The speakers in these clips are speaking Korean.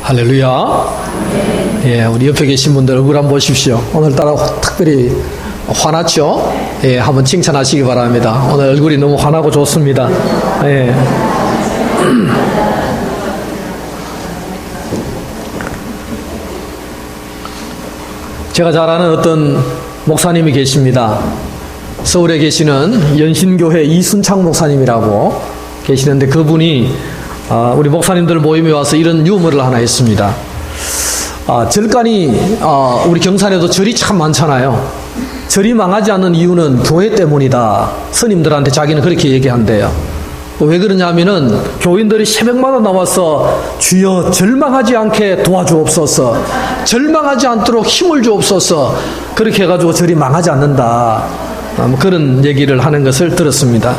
할렐루야. 예, 우리 옆에 계신 분들 얼굴 한번 보십시오. 오늘따라 특별히 화났죠? 예, 한번 칭찬하시기 바랍니다. 오늘 얼굴이 너무 환하고 좋습니다. 예. 제가 잘 아는 어떤 목사님이 계십니다. 서울에 계시는 연신교회 이순창 목사님이라고 계시는데 그분이 우리 목사님들 모임에 와서 이런 유머를 하나 했습니다. 절간이 우리 경산에도 절이 참 많잖아요. 절이 망하지 않는 이유는 교회 때문이다. 스님들한테 자기는 그렇게 얘기한대요. 왜 그러냐면은 교인들이 새벽마다 나와서 주여 절망하지 않게 도와주옵소서, 절망하지 않도록 힘을 주옵소서, 그렇게 해가지고 절이 망하지 않는다. 그런 얘기를 하는 것을 들었습니다.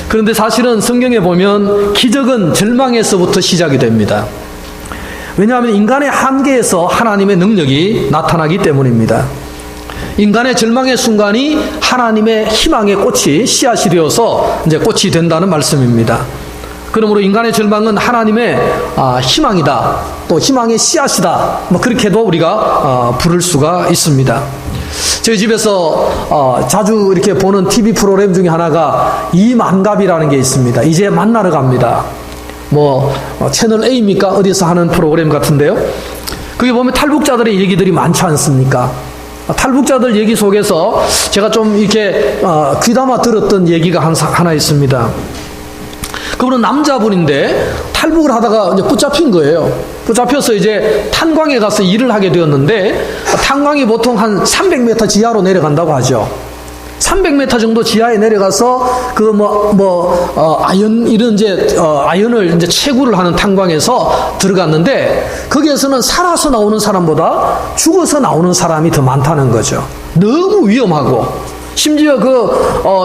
그런데 사실은 성경에 보면 기적은 절망에서부터 시작이 됩니다. 왜냐하면 인간의 한계에서 하나님의 능력이 나타나기 때문입니다. 인간의 절망의 순간이 하나님의 희망의 꽃이 씨앗이 되어서 이제 꽃이 된다는 말씀입니다. 그러므로 인간의 절망은 하나님의 희망이다, 또 희망의 씨앗이다, 그렇게도 우리가 부를 수가 있습니다. 저희 집에서 자주 이렇게 보는 TV 프로그램 중에 하나가 이만갑이라는 게 있습니다. 이제 만나러 갑니다. 채널 A입니까? 어디서 하는 프로그램 같은데요. 거기 보면 탈북자들의 얘기들이 많지 않습니까? 탈북자들 얘기 속에서 제가 좀 이렇게 귀담아 들었던 얘기가 하나 있습니다. 그분은 남자분인데 탈북을 하다가 이제 붙잡힌 거예요. 붙잡혀서 이제 탄광에 가서 일을 하게 되었는데, 탄광이 보통 한 300m 지하로 내려간다고 하죠. 300m 정도 지하에 내려가서 아연 이런 아연을 이제 채굴을 하는 탄광에서 들어갔는데, 거기에서는 살아서 나오는 사람보다 죽어서 나오는 사람이 더 많다는 거죠. 너무 위험하고, 심지어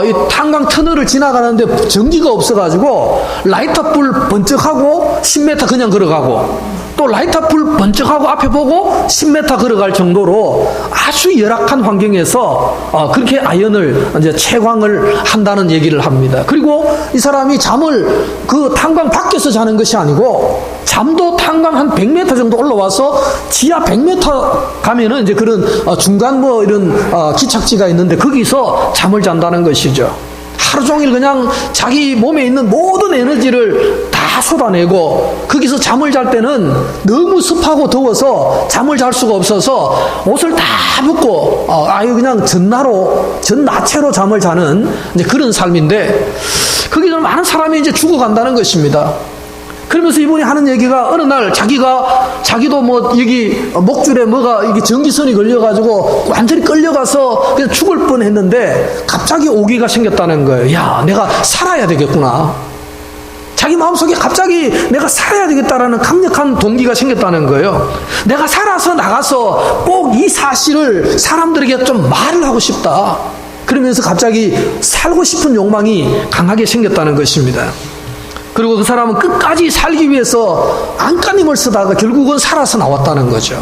이 탄광 터널을 지나가는데 전기가 없어가지고 라이터 불 번쩍하고 10m 그냥 걸어가고, 또 라이터 불 번쩍하고 앞에 보고 10m 걸어갈 정도로 아주 열악한 환경에서 그렇게 아연을 이제 채광을 한다는 얘기를 합니다. 그리고 이 사람이 잠을 그 탄광 밖에서 자는 것이 아니고, 잠도 탄광 한 100m 정도 올라와서 지하 100m 가면은 이제 그런 중간 이런 기착지가 있는데 거기서 잠을 잔다는 것이죠. 하루 종일 그냥 자기 몸에 있는 모든 에너지를 다 쏟아내고, 거기서 잠을 잘 때는 너무 습하고 더워서 잠을 잘 수가 없어서 옷을 다 벗고 그냥 전나체로 잠을 자는 이제 그런 삶인데, 거기서 많은 사람이 이제 죽어간다는 것입니다. 그러면서 이분이 하는 얘기가, 어느 날 자기도 여기 목줄에 이게 전기선이 걸려가지고 완전히 끌려가서 그냥 죽을 뻔 했는데 갑자기 오기가 생겼다는 거예요. 야, 내가 살아야 되겠구나. 자기 마음속에 갑자기 내가 살아야 되겠다라는 강력한 동기가 생겼다는 거예요. 내가 살아서 나가서 꼭 이 사실을 사람들에게 좀 말을 하고 싶다. 그러면서 갑자기 살고 싶은 욕망이 강하게 생겼다는 것입니다. 그리고 그 사람은 끝까지 살기 위해서 안간힘을 쓰다가 결국은 살아서 나왔다는 거죠.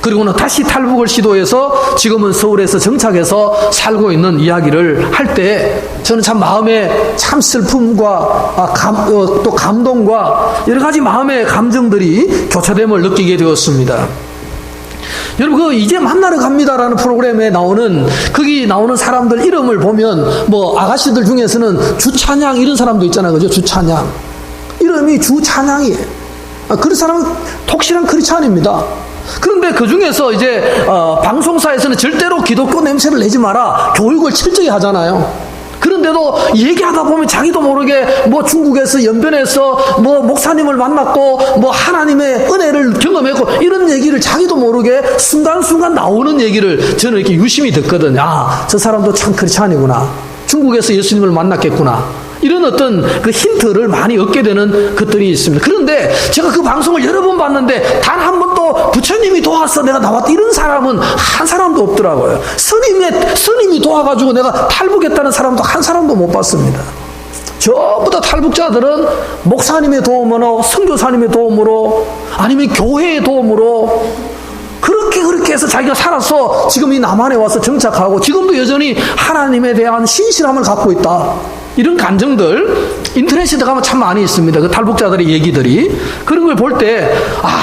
그리고는 다시 탈북을 시도해서 지금은 서울에서 정착해서 살고 있는 이야기를 할 때 저는 참 마음에 참 슬픔과 또 감동과 여러 가지 마음의 감정들이 교차됨을 느끼게 되었습니다. 여러분, 이제 만나러 갑니다라는 프로그램에 거기 나오는 사람들 이름을 보면 아가씨들 중에서는 주찬양 이런 사람도 있잖아요. 그죠? 주찬양. 이름이 주찬양이에요. 그런 사람은 독실한 크리스찬입니다. 그런데 그 중에서 이제 방송사에서는 절대로 기독교 냄새를 내지 마라, 교육을 철저히 하잖아요. 그런데도 얘기하다 보면 자기도 모르게 중국에서 연변에서 목사님을 만났고 하나님의 은혜를 경험했고 이런 얘기를 자기도 모르게 순간순간 나오는 얘기를 저는 이렇게 유심히 듣거든요. 저 사람도 참 크리스찬이구나. 중국에서 예수님을 만났겠구나. 이런 어떤 그 힌트를 많이 얻게 되는 것들이 있습니다. 그런데 제가 그 방송을 여러 번 봤는데 단 한 번도 부처님이 도와서 내가 나왔다 이런 사람은 한 사람도 없더라고요. 스님이 도와가지고 내가 탈북했다는 사람도 한 사람도 못 봤습니다. 전부 다 탈북자들은 목사님의 도움으로, 선교사님의 도움으로, 아니면 교회의 도움으로 그렇게 해서 자기가 살아서 지금 이 남한에 와서 정착하고 지금도 여전히 하나님에 대한 신실함을 갖고 있다. 이런 간증들 인터넷에 들어가면 참 많이 있습니다. 그 탈북자들의 얘기들이. 그런 걸 볼 때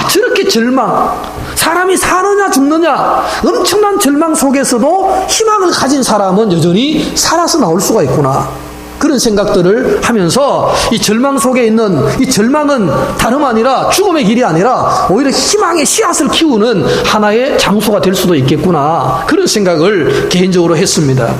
저렇게 절망, 사람이 사느냐 죽느냐 엄청난 절망 속에서도 희망을 가진 사람은 여전히 살아서 나올 수가 있구나, 그런 생각들을 하면서 이 절망 속에 있는 이 절망은 다름 아니라 죽음의 길이 아니라 오히려 희망의 씨앗을 키우는 하나의 장소가 될 수도 있겠구나, 그런 생각을 개인적으로 했습니다.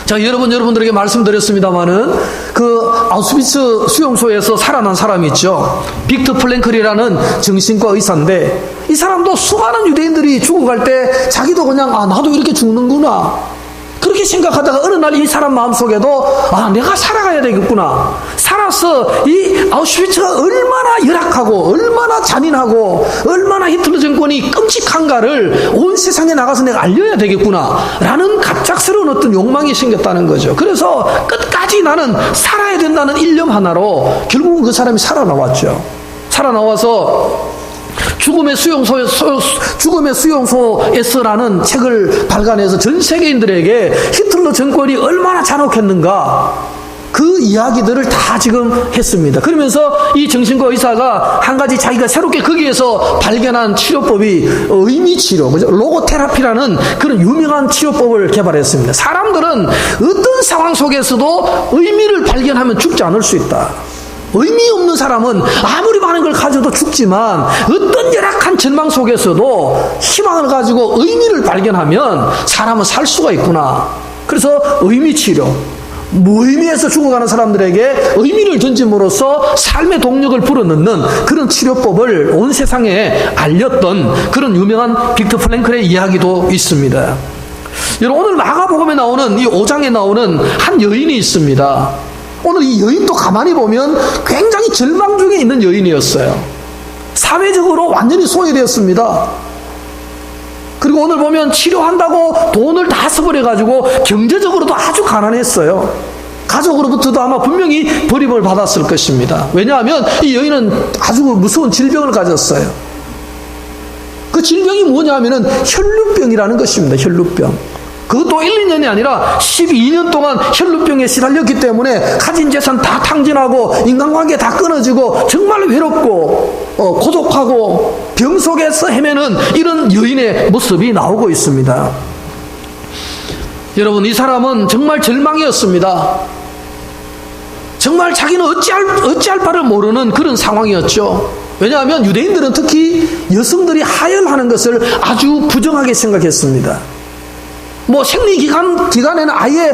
자, 여러분들에게 말씀드렸습니다마는 그 아우슈비츠 수용소에서 살아난 사람이 있죠. 빅터 플랭클이라는 정신과 의사인데, 이 사람도 수많은 유대인들이 죽어갈 때 자기도 그냥 나도 이렇게 죽는구나 그렇게 생각하다가 어느 날 이 사람 마음속에도 내가 살아가야 되겠구나, 살아서 이 아우슈비츠가 얼마나 열악하고 얼마나 잔인하고 얼마나 히틀러 정권이 끔찍한가를 온 세상에 나가서 내가 알려야 되겠구나 라는 갑작스러운 어떤 욕망이 생겼다는 거죠. 그래서 끝까지 나는 살아야 된다는 일념 하나로 결국은 그 사람이 살아나왔죠. 살아나와서 죽음의 수용소에서라는 책을 발간해서 전 세계인들에게 히틀러 정권이 얼마나 잔혹했는가 그 이야기들을 다 지금 했습니다. 그러면서 이 정신과 의사가 한 가지 자기가 새롭게 거기에서 발견한 치료법이 의미치료, 로고테라피라는 그런 유명한 치료법을 개발했습니다. 사람들은 어떤 상황 속에서도 의미를 발견하면 죽지 않을 수 있다. 의미 없는 사람은 아무리 많은 걸 가져도 죽지만 어떤 열악한 절망 속에서도 희망을 가지고 의미를 발견하면 사람은 살 수가 있구나. 그래서 의미치료, 무의미에서 죽어가는 사람들에게 의미를 던짐으로써 삶의 동력을 불어넣는 그런 치료법을 온 세상에 알렸던 그런 유명한 빅터 프랭클의 이야기도 있습니다. 여러분, 오늘 마가복음에 나오는 이 5장에 나오는 한 여인이 있습니다. 오늘 이 여인도 가만히 보면 굉장히 절망 중에 있는 여인이었어요. 사회적으로 완전히 소외되었습니다. 그리고 오늘 보면 치료한다고 돈을 다 써버려가지고 경제적으로도 아주 가난했어요. 가족으로부터도 아마 분명히 버림을 받았을 것입니다. 왜냐하면 이 여인은 아주 무서운 질병을 가졌어요. 그 질병이 뭐냐면은 혈루병이라는 것입니다. 혈루병. 그것도 1, 2년이 아니라 12년 동안 혈루병에 시달렸기 때문에 가진 재산 다 탕진하고 인간관계 다 끊어지고 정말 외롭고 고독하고 병 속에서 헤매는 이런 여인의 모습이 나오고 있습니다. 여러분, 이 사람은 정말 절망이었습니다. 정말 자기는 어찌할 바를 모르는 그런 상황이었죠. 왜냐하면 유대인들은 특히 여성들이 하혈하는 것을 아주 부정하게 생각했습니다. 생리기간에는 아예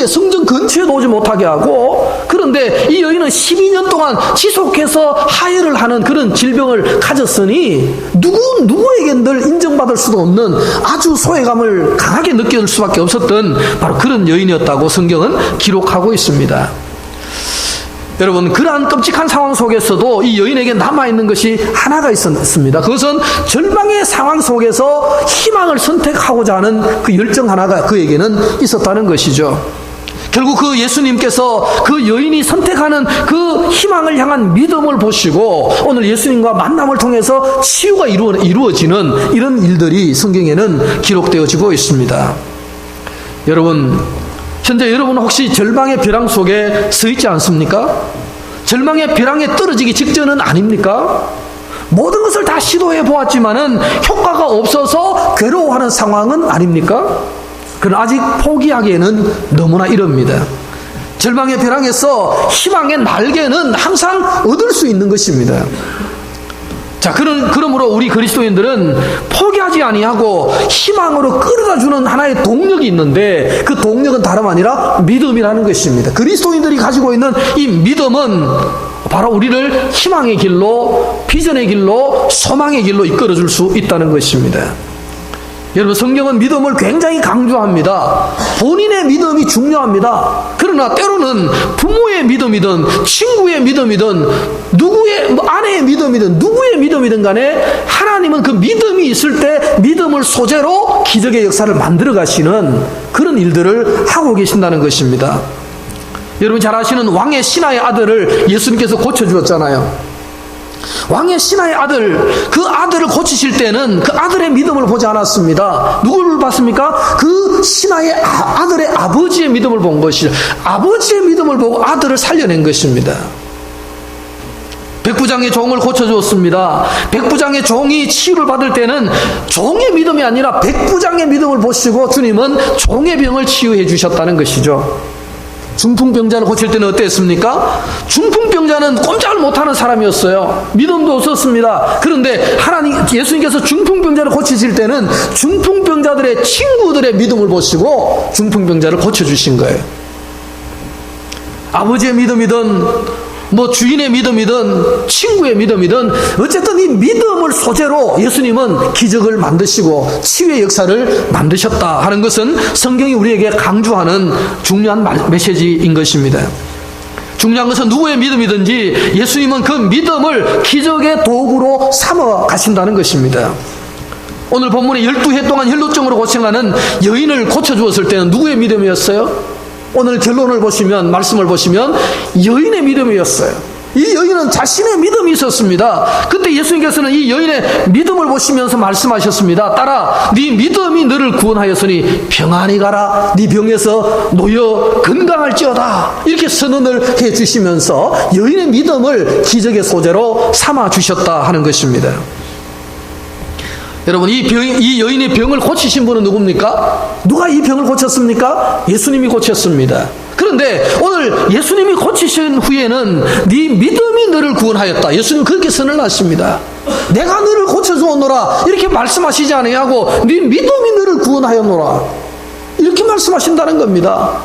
성전 근처에도 오지 못하게 하고, 그런데 이 여인은 12년 동안 지속해서 하혈을 하는 그런 질병을 가졌으니 누구에겐들 인정받을 수도 없는 아주 소외감을 강하게 느낄 수밖에 없었던 바로 그런 여인이었다고 성경은 기록하고 있습니다. 여러분, 그러한 끔찍한 상황 속에서도 이 여인에게 남아있는 것이 하나가 있었습니다. 그것은 절망의 상황 속에서 희망을 선택하고자 하는 그 열정 하나가 그에게는 있었다는 것이죠. 결국 그 예수님께서 그 여인이 선택하는 그 희망을 향한 믿음을 보시고 오늘 예수님과 만남을 통해서 치유가 이루어지는 이런 일들이 성경에는 기록되어지고 있습니다. 여러분, 현재 여러분은 혹시 절망의 벼랑 속에 서 있지 않습니까? 절망의 벼랑에 떨어지기 직전은 아닙니까? 모든 것을 다 시도해 보았지만은 효과가 없어서 괴로워하는 상황은 아닙니까? 그러나 아직 포기하기에는 너무나 이릅니다. 절망의 벼랑에서 희망의 날개는 항상 얻을 수 있는 것입니다. 자, 그러므로 우리 그리스도인들은 포기하지 아니하고 희망으로 끌어다주는 하나의 동력이 있는데 그 동력은 다름 아니라 믿음이라는 것입니다. 그리스도인들이 가지고 있는 이 믿음은 바로 우리를 희망의 길로, 비전의 길로, 소망의 길로 이끌어줄 수 있다는 것입니다. 여러분, 성경은 믿음을 굉장히 강조합니다. 본인의 믿음이 중요합니다. 그러나 때로는 부모의 믿음이든 친구의 믿음이든 누구의 아내의 믿음이든 누구의 믿음이든 간에 하나님은 그 믿음이 있을 때 믿음을 소재로 기적의 역사를 만들어 가시는 그런 일들을 하고 계신다는 것입니다. 여러분 잘 아시는 왕의 신하의 아들을 예수님께서 고쳐주었잖아요. 왕의 신하의 아들, 그 아들을 고치실 때는 그 아들의 믿음을 보지 않았습니다. 누구를 봤습니까? 그 신하의 아들의 아버지의 믿음을 본 것이죠. 아버지의 믿음을 보고 아들을 살려낸 것입니다. 백부장의 종을 고쳐주었습니다. 백부장의 종이 치유를 받을 때는 종의 믿음이 아니라 백부장의 믿음을 보시고 주님은 종의 병을 치유해 주셨다는 것이죠. 중풍병자를 고칠 때는 어땠습니까? 중풍병자는 꼼짝을 못하는 사람이었어요. 믿음도 없었습니다. 그런데 예수님께서 중풍병자를 고치실 때는 중풍병자들의 친구들의 믿음을 보시고 중풍병자를 고쳐주신 거예요. 아버지의 믿음이든 주인의 믿음이든 친구의 믿음이든 어쨌든 이 믿음을 소재로 예수님은 기적을 만드시고 치유의 역사를 만드셨다 하는 것은 성경이 우리에게 강조하는 중요한 메시지인 것입니다. 중요한 것은 누구의 믿음이든지 예수님은 그 믿음을 기적의 도구로 삼아 가신다는 것입니다. 오늘 본문에 12해 동안 혈루증으로 고생하는 여인을 고쳐주었을 때는 누구의 믿음이었어요? 오늘 결론을 보시면, 말씀을 보시면 여인의 믿음이었어요. 이 여인은 자신의 믿음이 있었습니다. 그때 예수님께서는 이 여인의 믿음을 보시면서 말씀하셨습니다. 딸아, 네 믿음이 너를 구원하였으니 평안히 가라. 네 병에서 놓여 건강할지어다. 이렇게 선언을 해주시면서 여인의 믿음을 기적의 소재로 삼아주셨다 하는 것입니다. 여러분, 이 여인의 병을 고치신 분은 누굽니까? 누가 이 병을 고쳤습니까? 예수님이 고쳤습니다. 그런데 오늘 예수님이 고치신 후에는 네 믿음이 너를 구원하였다. 예수님 그렇게 선언하십니다. 내가 너를 고쳐주었노라 이렇게 말씀하시지 아니하고 네 믿음이 너를 구원하였노라 이렇게 말씀하신다는 겁니다.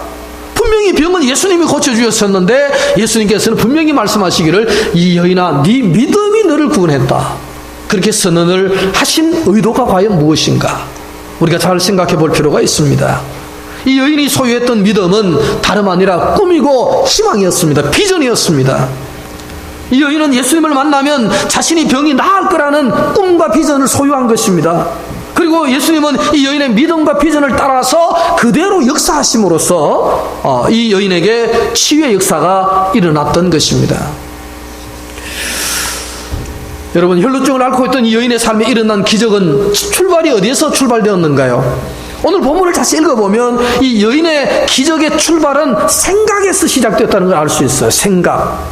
분명히 병은 예수님이 고쳐주셨었는데 예수님께서는 분명히 말씀하시기를 이 여인아 네 믿음이 너를 구원했다. 그렇게 선언을 하신 의도가 과연 무엇인가? 우리가 잘 생각해 볼 필요가 있습니다. 이 여인이 소유했던 믿음은 다름 아니라 꿈이고 희망이었습니다. 비전이었습니다. 이 여인은 예수님을 만나면 자신이 병이 나을 거라는 꿈과 비전을 소유한 것입니다. 그리고 예수님은 이 여인의 믿음과 비전을 따라서 그대로 역사하심으로써 이 여인에게 치유의 역사가 일어났던 것입니다. 여러분, 혈루증을 앓고 있던 이 여인의 삶에 일어난 기적은 출발이 어디에서 출발되었는가요? 오늘 본문을 다시 읽어보면 이 여인의 기적의 출발은 생각에서 시작되었다는 걸 알 수 있어요. 생각.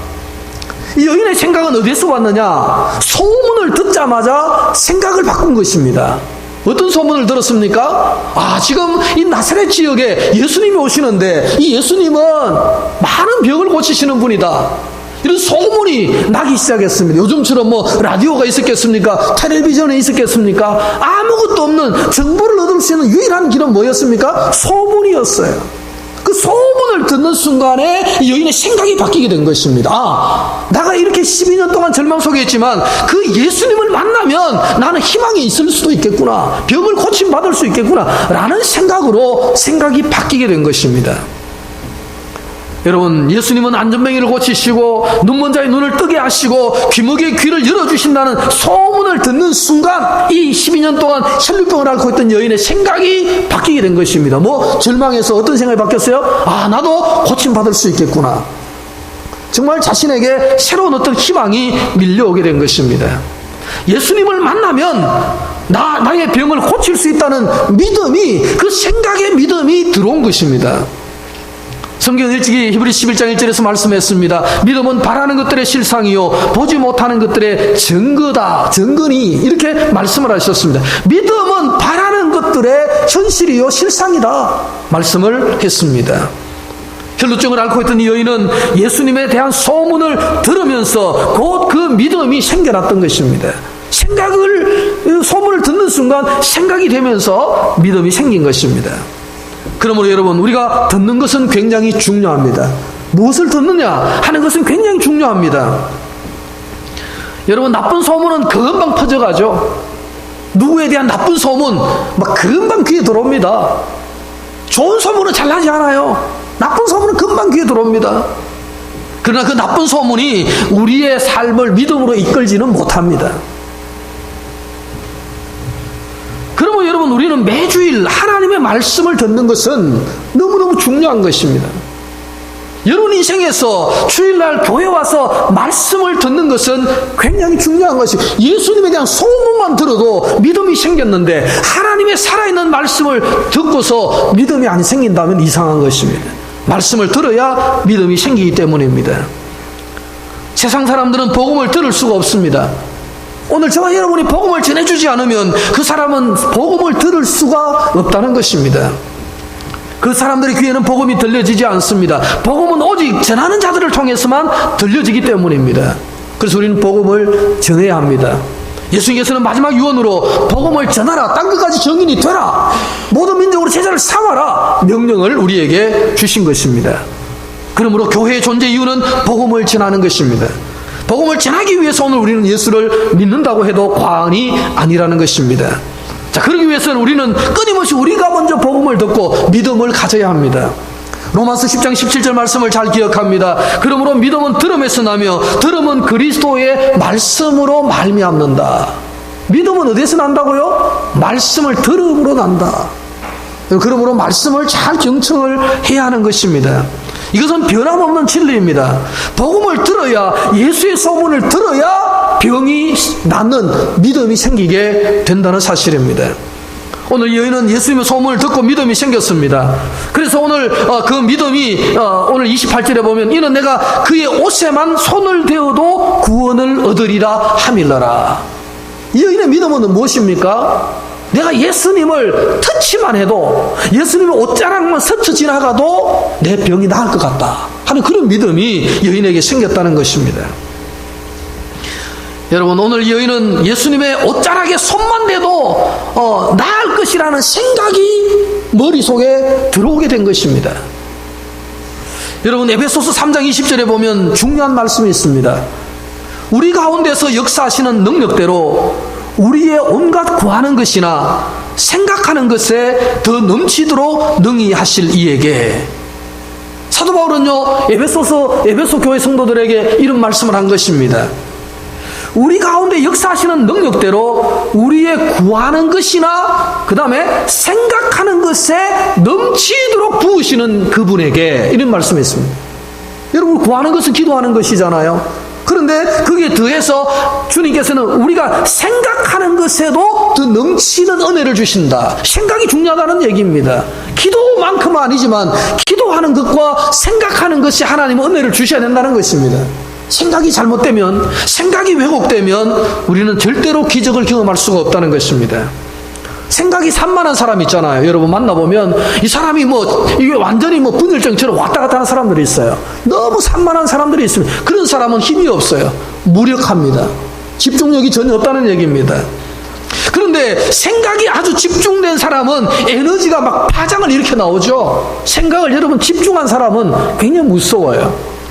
이 여인의 생각은 어디에서 왔느냐? 소문을 듣자마자 생각을 바꾼 것입니다. 어떤 소문을 들었습니까? 지금 이 나사렛 지역에 예수님이 오시는데 이 예수님은 많은 병을 고치시는 분이다. 이런 소문이 나기 시작했습니다. 요즘처럼 라디오가 있었겠습니까? 텔레비전에 있었겠습니까? 아무것도 없는 정보를 얻을 수 있는 유일한 길은 뭐였습니까? 소문이었어요. 그 소문을 듣는 순간에 이 여인의 생각이 바뀌게 된 것입니다. 내가 이렇게 12년 동안 절망 속에 있지만 그 예수님을 만나면 나는 희망이 있을 수도 있겠구나. 병을 고침받을 수 있겠구나. 라는 생각으로 생각이 바뀌게 된 것입니다. 여러분, 예수님은 안전뱅이를 고치시고 눈먼 자의 눈을 뜨게 하시고 귀머귀의 귀를 열어주신다는 소문을 듣는 순간 이 12년 동안 혈루병을 앓고 있던 여인의 생각이 바뀌게 된 것입니다. 절망해서 어떤 생각이 바뀌었어요? 나도 고침받을 수 있겠구나. 정말 자신에게 새로운 어떤 희망이 밀려오게 된 것입니다. 예수님을 만나면 나의 병을 고칠 수 있다는 믿음이, 그 생각의 믿음이 들어온 것입니다. 성경은 일찍이 히브리 11장 1절에서 말씀했습니다. 믿음은 바라는 것들의 실상이요 보지 못하는 것들의 증거다. 증거니 이렇게 말씀을 하셨습니다. 믿음은 바라는 것들의 현실이요 실상이다 말씀을 했습니다. 혈루증을 앓고 있던 이 여인은 예수님에 대한 소문을 들으면서 곧 그 믿음이 생겨났던 것입니다. 소문을 듣는 순간 생각이 되면서 믿음이 생긴 것입니다. 그러므로 여러분, 우리가 듣는 것은 굉장히 중요합니다. 무엇을 듣느냐 하는 것은 굉장히 중요합니다. 여러분, 나쁜 소문은 금방 퍼져가죠. 누구에 대한 나쁜 소문 금방 귀에 들어옵니다. 좋은 소문은 잘나지 않아요. 나쁜 소문은 금방 귀에 들어옵니다. 그러나 그 나쁜 소문이 우리의 삶을 믿음으로 이끌지는 못합니다. 그러면 여러분, 우리는 매주일 하나님의 말씀을 듣는 것은 너무너무 중요한 것입니다. 여러분 인생에서 주일날 교회 와서 말씀을 듣는 것은 굉장히 중요한 것이, 예수님에 대한 소문만 들어도 믿음이 생겼는데 하나님의 살아있는 말씀을 듣고서 믿음이 안 생긴다면 이상한 것입니다. 말씀을 들어야 믿음이 생기기 때문입니다. 세상 사람들은 복음을 들을 수가 없습니다. 오늘 저와 여러분이 복음을 전해주지 않으면 그 사람은 복음을 들을 수가 없다는 것입니다. 그 사람들의 귀에는 복음이 들려지지 않습니다. 복음은 오직 전하는 자들을 통해서만 들려지기 때문입니다. 그래서 우리는 복음을 전해야 합니다. 예수님께서는 마지막 유언으로 복음을 전하라, 땅 끝까지 증인이 되라, 모든 민족으로 제자를 삼아라 명령을 우리에게 주신 것입니다. 그러므로 교회의 존재 이유는 복음을 전하는 것입니다. 복음을 전하기 위해서 오늘 우리는 예수를 믿는다고 해도 과언이 아니라는 것입니다. 자, 그러기 위해서는 우리는 끊임없이 우리가 먼저 복음을 듣고 믿음을 가져야 합니다. 로마서 10장 17절 말씀을 잘 기억합니다. 그러므로 믿음은 들음에서 나며 들음은 그리스도의 말씀으로 말미암는다. 믿음은 어디에서 난다고요? 말씀을 들음으로 난다. 그러므로 말씀을 잘 경청을 해야 하는 것입니다. 이것은 변함없는 진리입니다. 복음을 들어야, 예수의 소문을 들어야 병이 낫는 믿음이 생기게 된다는 사실입니다. 오늘 여인은 예수님의 소문을 듣고 믿음이 생겼습니다. 그래서 오늘 그 믿음이 오늘 28절에 보면 이는 내가 그의 옷에만 손을 대어도 구원을 얻으리라 함일러라. 이 여인의 믿음은 무엇입니까? 내가 예수님을 터치만 해도, 예수님의 옷자락만 스쳐 지나가도 내 병이 나을 것 같다 하는 그런 믿음이 여인에게 생겼다는 것입니다. 여러분, 오늘 여인은 예수님의 옷자락에 손만 대도 나을 것이라는 생각이 머릿속에 들어오게 된 것입니다. 여러분, 에베소서 3장 20절에 보면 중요한 말씀이 있습니다. 우리 가운데서 역사하시는 능력대로 우리의 온갖 구하는 것이나 생각하는 것에 더 넘치도록 능히 하실 이에게. 사도 바울은요, 에베소 교회 성도들에게 이런 말씀을 한 것입니다. 우리 가운데 역사하시는 능력대로 우리의 구하는 것이나 그 다음에 생각하는 것에 넘치도록 부으시는 그분에게, 이런 말씀이 있습니다. 여러분, 구하는 것은 기도하는 것이잖아요. 그런데 거기에 더해서 주님께서는 우리가 생각하는 것에도 더 넘치는 은혜를 주신다. 생각이 중요하다는 얘기입니다. 기도만큼은 아니지만 기도하는 것과 생각하는 것이 하나님은 은혜를 주셔야 된다는 것입니다. 생각이 잘못되면, 생각이 왜곡되면 우리는 절대로 기적을 경험할 수가 없다는 것입니다. 생각이 산만한 사람 있잖아요. 여러분 만나보면 이 사람이 이게 완전히 분열증처럼 왔다 갔다 하는 사람들이 있어요. 너무 산만한 사람들이 있습니다. 그런 사람은 힘이 없어요. 무력합니다. 집중력이 전혀 없다는 얘기입니다. 그런데 생각이 아주 집중된 사람은 에너지가 막 파장을 일으켜 나오죠. 생각을 여러분 집중한 사람은 굉장히 무서워요.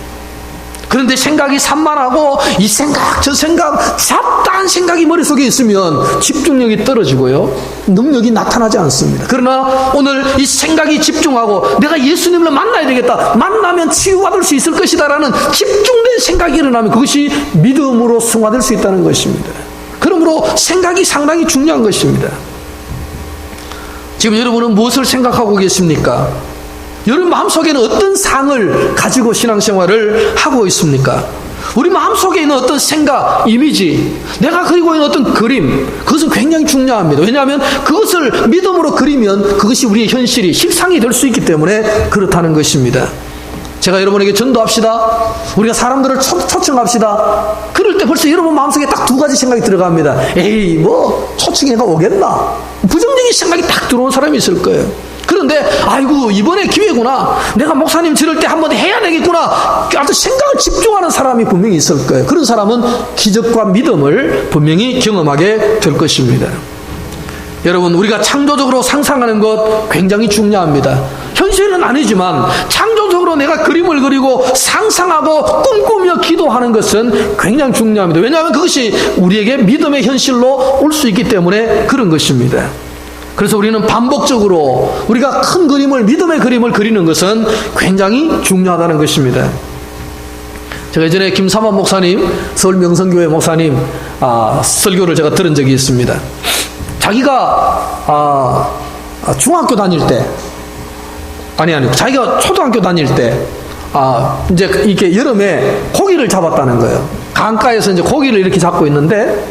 그런데 생각이 산만하고 이 생각 저 생각 잡다한 생각이 머릿속에 있으면 집중력이 떨어지고요, 능력이 나타나지 않습니다. 그러나 오늘 이 생각이 집중하고 내가 예수님을 만나야 되겠다, 만나면 치유받을 수 있을 것이다 라는 집중된 생각이 일어나면 그것이 믿음으로 승화될 수 있다는 것입니다. 그러므로 생각이 상당히 중요한 것입니다. 지금 여러분은 무엇을 생각하고 계십니까? 여러분 마음속에는 어떤 상을 가지고 신앙생활을 하고 있습니까? 우리 마음속에 있는 어떤 생각, 이미지, 내가 그리고 있는 어떤 그림, 그것은 굉장히 중요합니다. 왜냐하면 그것을 믿음으로 그리면 그것이 우리의 현실이 실상이 될 수 있기 때문에 그렇다는 것입니다. 제가 여러분에게 전도합시다, 우리가 사람들을 초청합시다, 그럴 때 벌써 여러분 마음속에 딱 두 가지 생각이 들어갑니다. 에이 초청해가 오겠나, 부정적인 생각이 딱 들어온 사람이 있을 거예요. 그런데 아이고 이번에 기회구나, 내가 목사님 지를 때 한번 해야 되겠구나, 아주 생각을 집중하는 사람이 분명히 있을 거예요. 그런 사람은 기적과 믿음을 분명히 경험하게 될 것입니다. 여러분, 우리가 창조적으로 상상하는 것 굉장히 중요합니다. 현실은 아니지만 창조적으로 내가 그림을 그리고 상상하고 꿈꾸며 기도하는 것은 굉장히 중요합니다. 왜냐하면 그것이 우리에게 믿음의 현실로 올 수 있기 때문에 그런 것입니다. 그래서 우리는 반복적으로 우리가 큰 그림을, 믿음의 그림을 그리는 것은 굉장히 중요하다는 것입니다. 제가 예전에 김삼환 목사님, 서울 명성교회 목사님 설교를 제가 들은 적이 있습니다. 자기가 중학교 다닐 때, 자기가 초등학교 다닐 때 이제 이렇게 여름에 고기를 잡았다는 거예요. 강가에서 이제 고기를 이렇게 잡고 있는데,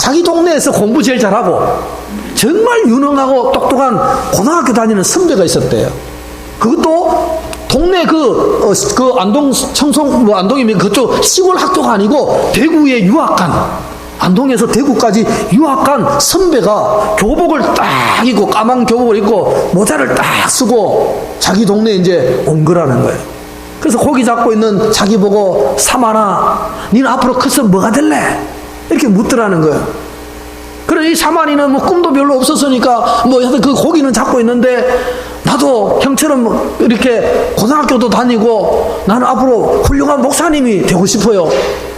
자기 동네에서 공부 제일 잘하고, 정말 유능하고 똑똑한 고등학교 다니는 선배가 있었대요. 그것도 동네 안동 안동이면 그쪽 시골 학교가 아니고 대구에 유학간, 안동에서 대구까지 유학간 선배가 교복을 딱 입고, 까만 교복을 입고 모자를 딱 쓰고 자기 동네에 이제 온 거라는 거예요. 그래서 고기 잡고 있는 자기 보고, 사만아, 니는 앞으로 커서 뭐가 될래? 이렇게 묻더라는 거예요. 그래, 이 사만이는 뭐 꿈도 별로 없었으니까 뭐 그 고기는 잡고 있는데, 나도 형처럼 이렇게 고등학교도 다니고 나는 앞으로 훌륭한 목사님이 되고 싶어요.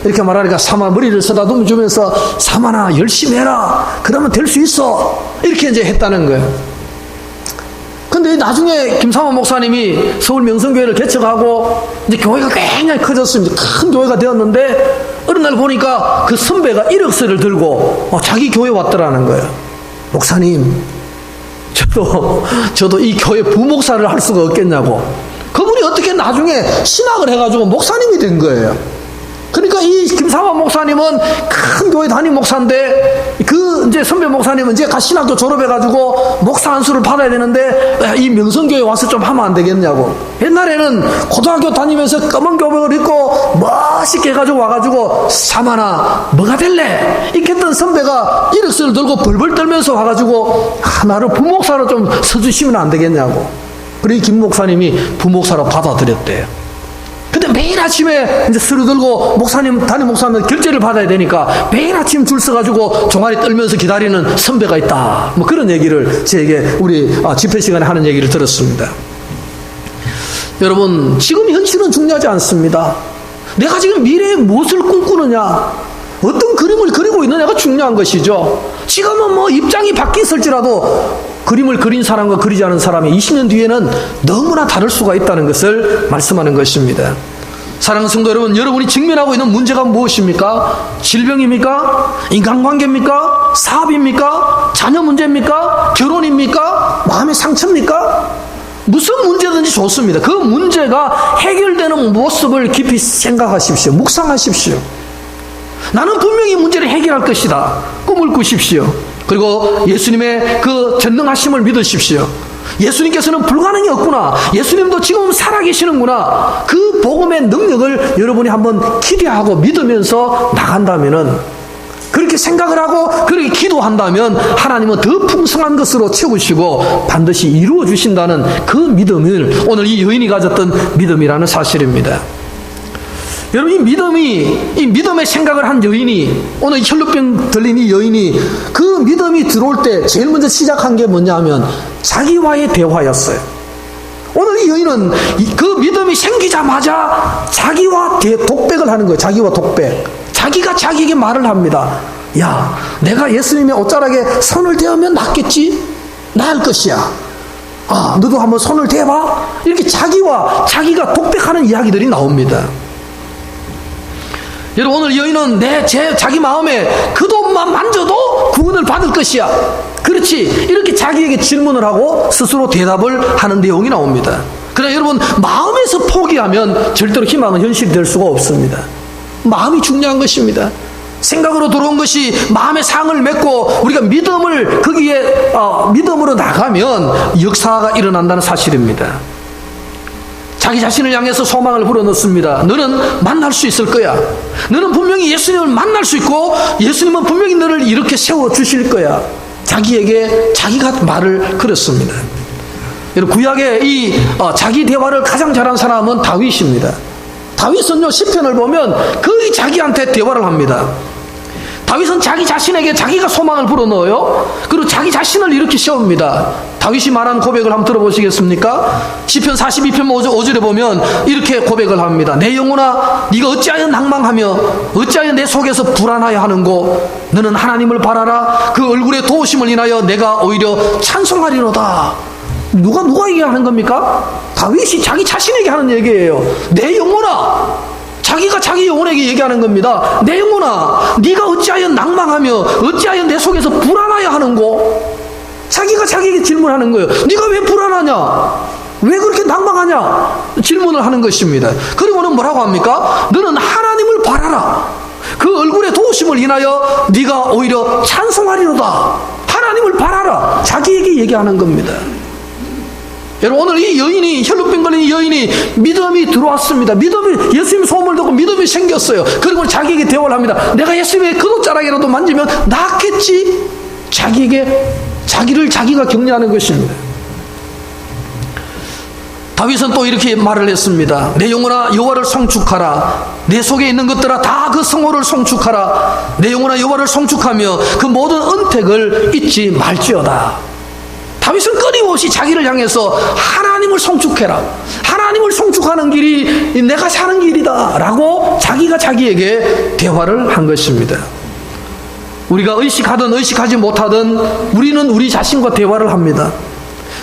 이렇게 말하니까 사만 머리를 쓰다듬어 주면서, 사만아, 열심히 해라. 그러면 될 수 있어. 이렇게 이제 했다는 거예요. 근데 나중에 김사만 목사님이 서울 명성교회를 개척하고 이제 교회가 굉장히 커졌습니다. 큰 교회가 되었는데, 어느 날 보니까 그 선배가 이력서를 들고 자기 교회 왔더라는 거예요. 목사님, 저도 이 교회 부목사를 할 수가 없겠냐고. 그분이 어떻게 나중에 신학을 해가지고 목사님이 된 거예요. 그러니까 이 김사만 목사님은 큰 교회 담임 목사인데, 이제 선배 목사님은 이제 신학교 졸업해가지고 목사 안수를 받아야 되는데, 이 명성교회 와서 좀 하면 안 되겠냐고. 옛날에는 고등학교 다니면서 검은 교복을 입고 멋있게 해가지고 와가지고, 사만아, 뭐가 될래? 이렇게 했던 선배가 이력서를 들고 벌벌 떨면서 와가지고, 나를 부목사로 좀 서주시면 안 되겠냐고. 그리고 김 목사님이 부목사로 받아들였대요. 근데 매일 아침에 이제 술을 들고 담임 목사님 결제를 받아야 되니까 매일 아침 줄 서가지고 종아리 떨면서 기다리는 선배가 있다. 뭐 그런 얘기를 저에게 우리 집회 시간에 하는 얘기를 들었습니다. 여러분, 지금 현실은 중요하지 않습니다. 내가 지금 미래에 무엇을 꿈꾸느냐, 어떤 그림을 그리고 있느냐가 중요한 것이죠. 지금은 뭐 입장이 바뀌었을지라도 그림을 그린 사람과 그리지 않은 사람이 20년 뒤에는 너무나 다를 수가 있다는 것을 말씀하는 것입니다. 사랑하는 성도 여러분, 여러분이 직면하고 있는 문제가 무엇입니까? 질병입니까? 인간관계입니까? 사업입니까? 자녀 문제입니까? 결혼입니까? 마음의 상처입니까? 무슨 문제든지 좋습니다. 그 문제가 해결되는 모습을 깊이 생각하십시오. 묵상하십시오. 나는 분명히 문제를 해결할 것이다. 꿈을 꾸십시오. 그리고 예수님의 그 전능하심을 믿으십시오. 예수님께서는 불가능이 없구나. 예수님도 지금 살아계시는구나. 그 복음의 능력을 여러분이 한번 기대하고 믿으면서 나간다면은, 그렇게 생각을 하고 그렇게 기도한다면 하나님은 더 풍성한 것으로 채우시고 반드시 이루어 주신다는 그 믿음을 오늘 이 여인이 가졌던 믿음이라는 사실입니다. 여러분, 이 믿음의 생각을 한 여인이, 오늘 혈루병 들린 이 여인이 그 믿음이 들어올 때 제일 먼저 시작한 게 뭐냐 하면 자기와의 대화였어요. 오늘 이 여인은 그 믿음이 생기자마자 자기와 독백을 하는 거예요. 자기와 독백. 자기가 자기에게 말을 합니다. 야, 내가 예수님의 옷자락에 손을 대면 낫겠지? 나을 것이야. 너도 한번 손을 대봐. 이렇게 자기가 독백하는 이야기들이 나옵니다. 여러분, 오늘 여인은 자기 마음에 그 돈만 만져도 구원을 받을 것이야. 그렇지. 이렇게 자기에게 질문을 하고 스스로 대답을 하는 내용이 나옵니다. 그러나 여러분, 마음에서 포기하면 절대로 희망은 현실이 될 수가 없습니다. 마음이 중요한 것입니다. 생각으로 들어온 것이 마음의 상을 맺고 우리가 믿음을 거기에 믿음으로 나가면 역사가 일어난다는 사실입니다. 자기 자신을 향해서 소망을 불어넣습니다. 너는 만날 수 있을 거야. 너는 분명히 예수님을 만날 수 있고 예수님은 분명히 너를 이렇게 세워주실 거야. 자기에게 자기가 말을 걸었습니다. 여러분, 구약의 이 자기 대화를 가장 잘한 사람은 다윗입니다. 다윗은요, 시편을 보면 거의 자기한테 대화를 합니다. 다윗은 자기 자신에게 자기가 소망을 불어넣어요. 그리고 자기 자신을 이렇게 세웁니다. 다윗이 말한 고백을 한번 들어보시겠습니까? 시편 42편 5절에 보면 이렇게 고백을 합니다. 내 영혼아, 네가 어찌하여 낭망하며 어찌하여 내 속에서 불안하여 하는고, 너는 하나님을 바라라. 그 얼굴의 도우심을 인하여 내가 오히려 찬송하리로다. 누가 얘기하는 겁니까? 다윗이 자기 자신에게 하는 얘기예요. 내 영혼아, 자기가 자기 영혼에게 얘기하는 겁니다. 내 영혼아, 네가 어찌하여 낭망하며 어찌하여 내 속에서 불안하여 하는고. 자기가 자기에게 질문하는 거예요. 네가 왜 불안하냐? 왜 그렇게 낭망하냐? 질문을 하는 것입니다. 그리고는 뭐라고 합니까? 너는 하나님을 바라라. 그 얼굴의 도우심을 인하여 네가 오히려 찬송하리로다. 하나님을 바라라. 자기에게 얘기하는 겁니다. 여러분, 오늘 이 여인이, 혈루병 걸린 이 여인이 믿음이 들어왔습니다. 믿음이, 예수님 소문을 듣고 믿음이 생겼어요. 그리고 자기에게 대화를 합니다. 내가 예수님의 겉옷자락이라도 만지면 낫겠지? 자기가 격려하는 것입니다. 다윗은 또 이렇게 말을 했습니다. 내 영혼아 여호와를 송축하라. 내 속에 있는 것들아 다 그 성호를 송축하라. 내 영혼아 여호와를 송축하며 그 모든 은택을 잊지 말지어다. 다윗은 끊임없이 자기를 향해서 하나님을 송축해라. 하나님을 송축하는 길이 내가 사는 길이다 라고 자기가 자기에게 대화를 한 것입니다. 우리가 의식하든 의식하지 못하든 우리는 우리 자신과 대화를 합니다.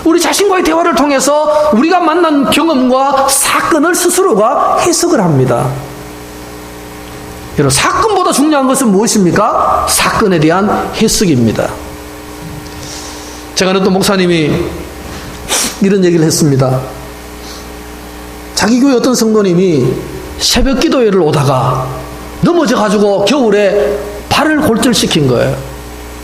우리 자신과의 대화를 통해서 우리가 만난 경험과 사건을 스스로가 해석을 합니다. 여러분, 사건보다 중요한 것은 무엇입니까? 사건에 대한 해석입니다. 제가 어떤 목사님이 이런 얘기를 했습니다. 자기 교회 어떤 성도님이 새벽 기도회를 오다가 넘어져가지고 겨울에 발을 골절시킨 거예요.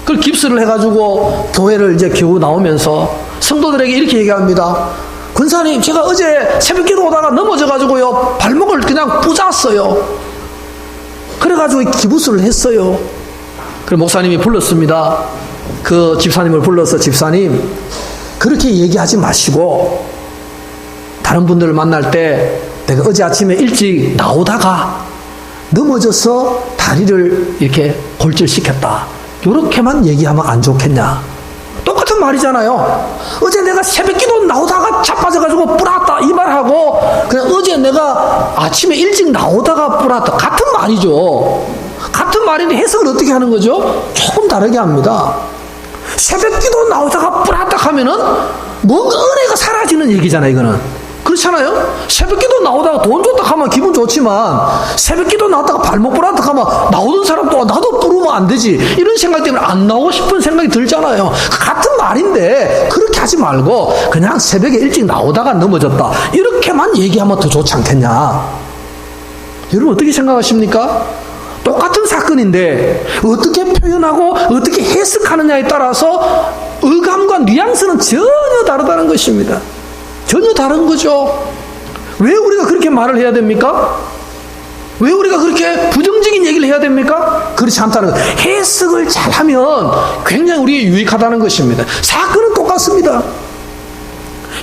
그걸 깁스를 해가지고 교회를 이제 겨우 나오면서 성도들에게 이렇게 얘기합니다. 권사님, 제가 어제 새벽 기도 오다가 넘어져가지고요, 발목을 그냥 부zas어요. 그래가지고 기부스를 했어요. 그래서 목사님이 불렀습니다. 그 집사님을 불러서, 집사님, 그렇게 얘기하지 마시고 다른 분들을 만날 때 내가 어제 아침에 일찍 나오다가 넘어져서 다리를 이렇게 골절시켰다, 이렇게만 얘기하면 안 좋겠냐? 똑같은 말이잖아요. 어제 내가 새벽기도 나오다가 자빠져가지고 뿌랐다 이 말하고 그냥 어제 내가 아침에 일찍 나오다가 뿌랐다, 같은 말이죠. 같은 말인데 해석을 어떻게 하는 거죠? 조금 다르게 합니다. 새벽기도 나오다가 뿌랐다 하면은 뭔가 은혜가 사라지는 얘기잖아요. 이거는 그렇잖아요. 새벽기도 나오다가 돈 줬다 하면 기분 좋지만 새벽기도 나왔다가 발목 부랐다 하면 나오던 사람 또 나도 부르면 안 되지, 이런 생각 때문에 안 나오고 싶은 생각이 들잖아요. 같은 말인데 그렇게 하지 말고 그냥 새벽에 일찍 나오다가 넘어졌다 이렇게만 얘기하면 더 좋지 않겠냐? 여러분 어떻게 생각하십니까? 똑같은 사건인데 어떻게 표현하고 어떻게 해석하느냐에 따라서 의감과 뉘앙스는 전혀 다르다는 것입니다. 전혀 다른 거죠. 왜 우리가 그렇게 말을 해야 됩니까? 왜 우리가 그렇게 부정적인 얘기를 해야 됩니까? 그렇지 않다는 것. 해석을 잘하면 굉장히 우리에게 유익하다는 것입니다. 사건은 똑같습니다.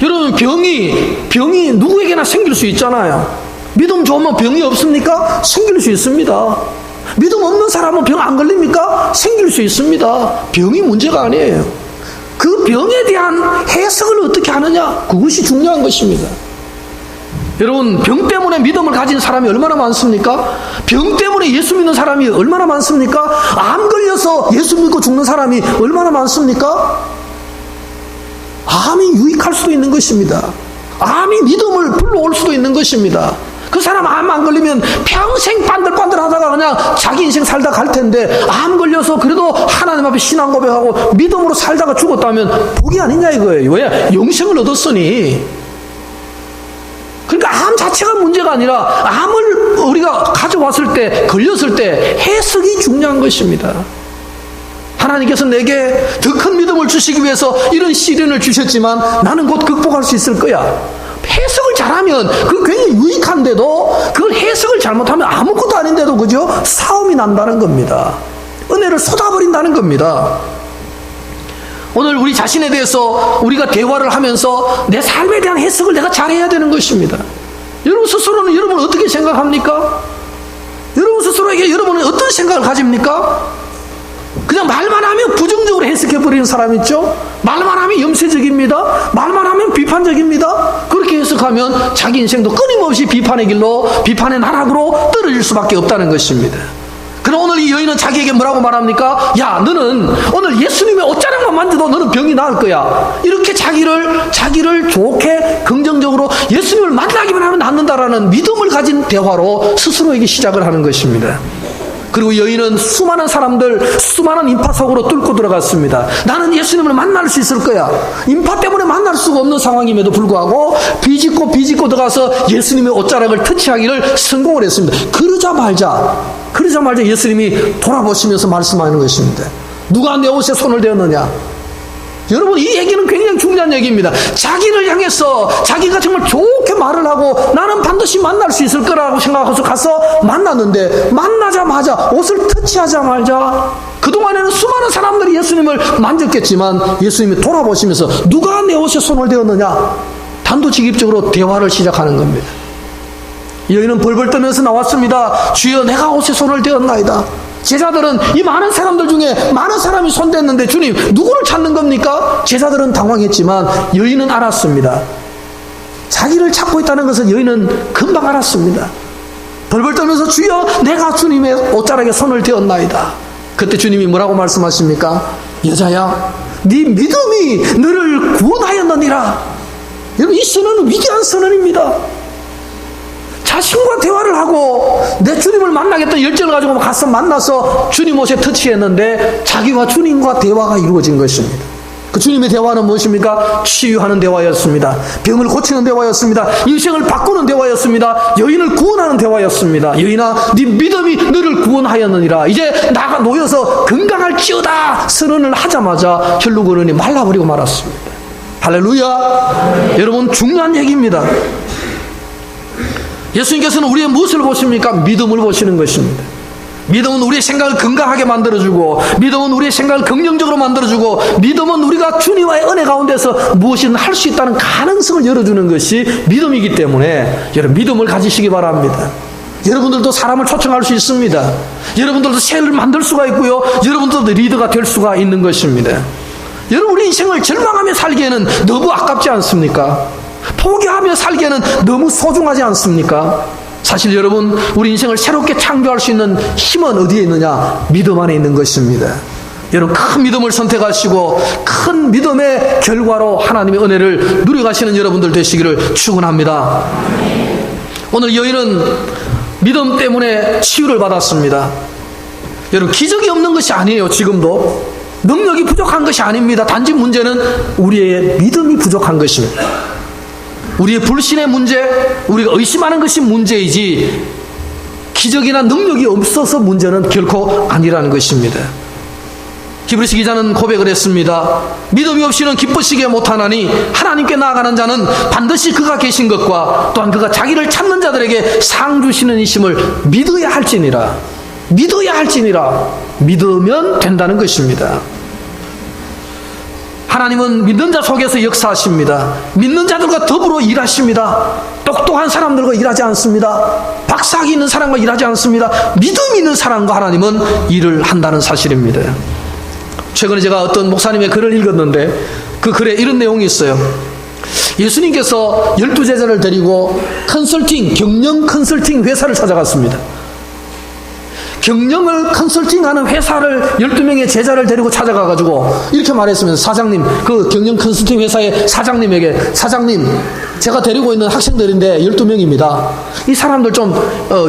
여러분, 병이 누구에게나 생길 수 있잖아요. 믿음 좋으면 병이 없습니까? 생길 수 있습니다. 믿음 없는 사람은 병 안 걸립니까? 생길 수 있습니다. 병이 문제가 아니에요. 그 병에 대한 해석을 어떻게 하느냐, 그것이 중요한 것입니다. 여러분, 병 때문에 믿음을 가진 사람이 얼마나 많습니까? 병 때문에 예수 믿는 사람이 얼마나 많습니까? 암 걸려서 예수 믿고 죽는 사람이 얼마나 많습니까? 암이 유익할 수도 있는 것입니다. 암이 믿음을 불러올 수도 있는 것입니다. 그 사람 암 안 걸리면 평생 반들반들 하다가 그냥 자기 인생 살다 갈 텐데, 암 걸려서 그래도 하나님 앞에 신앙 고백하고 믿음으로 살다가 죽었다면 복이 아니냐 이거예요. 왜? 영생을 얻었으니. 그러니까 암 자체가 문제가 아니라 암을 우리가 가져왔을 때, 걸렸을 때 해석이 중요한 것입니다. 하나님께서 내게 더 큰 믿음을 주시기 위해서 이런 시련을 주셨지만 나는 곧 극복할 수 있을 거야. 해석을 잘하면 그 굉장히 유익한데도 그걸 해석을 잘못하면 아무것도 아닌데도 그죠? 싸움이 난다는 겁니다. 은혜를 쏟아버린다는 겁니다. 오늘 우리 자신에 대해서 우리가 대화를 하면서 내 삶에 대한 해석을 내가 잘해야 되는 것입니다. 여러분 스스로는 여러분은 어떻게 생각합니까? 여러분 스스로에게 여러분은 어떤 생각을 가집니까? 그냥 말만 하면 부정적으로 해석해버리는 사람 있죠? 말만 하면 염세적입니다. 말만 하면 비판적입니다. 그렇게 해석하면 자기 인생도 끊임없이 비판의 길로, 비판의 나락으로 떨어질 수밖에 없다는 것입니다. 그럼 오늘 이 여인은 자기에게 뭐라고 말합니까? 야, 너는 오늘 예수님의 옷자락만 만져도 너는 병이 나을 거야. 이렇게 자기를 좋게 긍정적으로 예수님을 만나기만 하면 낫는다라는 믿음을 가진 대화로 스스로에게 시작을 하는 것입니다. 그리고 여인은 수많은 사람들, 수많은 인파 속으로 뚫고 들어갔습니다. 나는 예수님을 만날 수 있을 거야. 인파 때문에 만날 수가 없는 상황임에도 불구하고 비집고 들어가서 예수님의 옷자락을 터치하기를 성공을 했습니다. 그러자마자 예수님이 돌아보시면서 말씀하는 것입니다. 누가 내 옷에 손을 대었느냐? 여러분, 이 얘기는 굉장히 중요한 얘기입니다. 자기를 향해서 자기가 정말 좋게 말을 하고 나는 반드시 만날 수 있을 거라고 생각해서 가서 만났는데, 만나자마자 옷을 터치하자마자 그동안에는 수많은 사람들이 예수님을 만졌겠지만 예수님이 돌아보시면서 누가 내 옷에 손을 대었느냐? 단도직입적으로 대화를 시작하는 겁니다. 여인은 벌벌 떠면서 나왔습니다. 주여, 내가 옷에 손을 대었나이다. 제자들은 이 많은 사람들 중에 많은 사람이 손댔는데 주님, 누구를 찾는 겁니까? 제자들은 당황했지만 여인은 알았습니다. 자기를 찾고 있다는 것을 여인은 금방 알았습니다. 벌벌 떨면서 주여, 내가 주님의 옷자락에 손을 대었나이다. 그때 주님이 뭐라고 말씀하십니까? 여자야, 네 믿음이 너를 구원하였느니라. 여러분, 이 선언은 위대한 선언입니다. 자신과 대화를 하고 내 주님을 만나겠다는 열정을 가지고 가서 만나서 주님 옷에 터치했는데 자기와 주님과 대화가 이루어진 것입니다. 그 주님의 대화는 무엇입니까? 치유하는 대화였습니다. 병을 고치는 대화였습니다. 인생을 바꾸는 대화였습니다. 여인을 구원하는 대화였습니다. 여인아, 네 믿음이 너를 구원하였느니라. 이제 나가 놓여서 건강할지어다 선언을 하자마자 혈루 근원이 말라버리고 말았습니다. 할렐루야. 여러분, 중요한 얘기입니다. 예수님께서는 우리의 무엇을 보십니까? 믿음을 보시는 것입니다. 믿음은 우리의 생각을 건강하게 만들어주고, 믿음은 우리의 생각을 긍정적으로 만들어주고, 믿음은 우리가 주님과의 은혜 가운데서 무엇이든 할 수 있다는 가능성을 열어주는 것이 믿음이기 때문에 여러분, 믿음을 가지시기 바랍니다. 여러분들도 사람을 초청할 수 있습니다. 여러분들도 새를 만들 수가 있고요, 여러분들도 리더가 될 수가 있는 것입니다. 여러분, 우리 인생을 절망하며 살기에는 너무 아깝지 않습니까? 포기하며 살기에는 너무 소중하지 않습니까? 사실 여러분, 우리 인생을 새롭게 창조할 수 있는 힘은 어디에 있느냐? 믿음 안에 있는 것입니다. 여러분, 큰 믿음을 선택하시고 큰 믿음의 결과로 하나님의 은혜를 누려가시는 여러분들 되시기를 축원합니다. 오늘 여인은 믿음 때문에 치유를 받았습니다. 여러분, 기적이 없는 것이 아니에요. 지금도 능력이 부족한 것이 아닙니다. 단지 문제는 우리의 믿음이 부족한 것입니다. 우리의 불신의 문제, 우리가 의심하는 것이 문제이지 기적이나 능력이 없어서 문제는 결코 아니라는 것입니다. 히브리서 기자는 고백을 했습니다. 믿음이 없이는 기쁘시게 못하나니 하나님께 나아가는 자는 반드시 그가 계신 것과 또한 그가 자기를 찾는 자들에게 상 주시는 이심을 믿어야 할지니라. 믿으면 된다는 것입니다. 하나님은 믿는 자 속에서 역사하십니다. 믿는 자들과 더불어 일하십니다. 똑똑한 사람들과 일하지 않습니다. 박사학위 있는 사람과 일하지 않습니다. 믿음 있는 사람과 하나님은 일을 한다는 사실입니다. 최근에 제가 어떤 목사님의 글을 읽었는데 그 글에 이런 내용이 있어요. 예수님께서 12제자를 데리고 경영 컨설팅 회사를 찾아갔습니다. 경영을 컨설팅하는 회사를 12명의 제자를 데리고 찾아가가지고 이렇게 말했으면, 사장님, 그 경영 컨설팅 회사의 사장님에게, 사장님, 제가 데리고 있는 학생들인데 12명입니다. 이 사람들 좀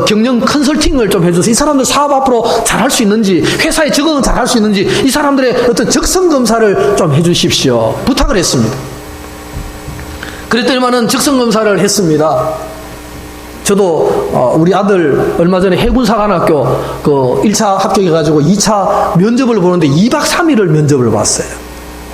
경영 컨설팅을 좀 해주세요. 이 사람들 사업 앞으로 잘할 수 있는지, 회사에 적응을 잘할 수 있는지, 이 사람들의 어떤 적성 검사를 좀 해주십시오. 부탁을 했습니다. 그랬더니만은 적성 검사를 했습니다. 저도 우리 아들 얼마 전에 해군사관학교 그 1차 합격해가지고 2차 면접을 보는데 2박 3일을 면접을 봤어요.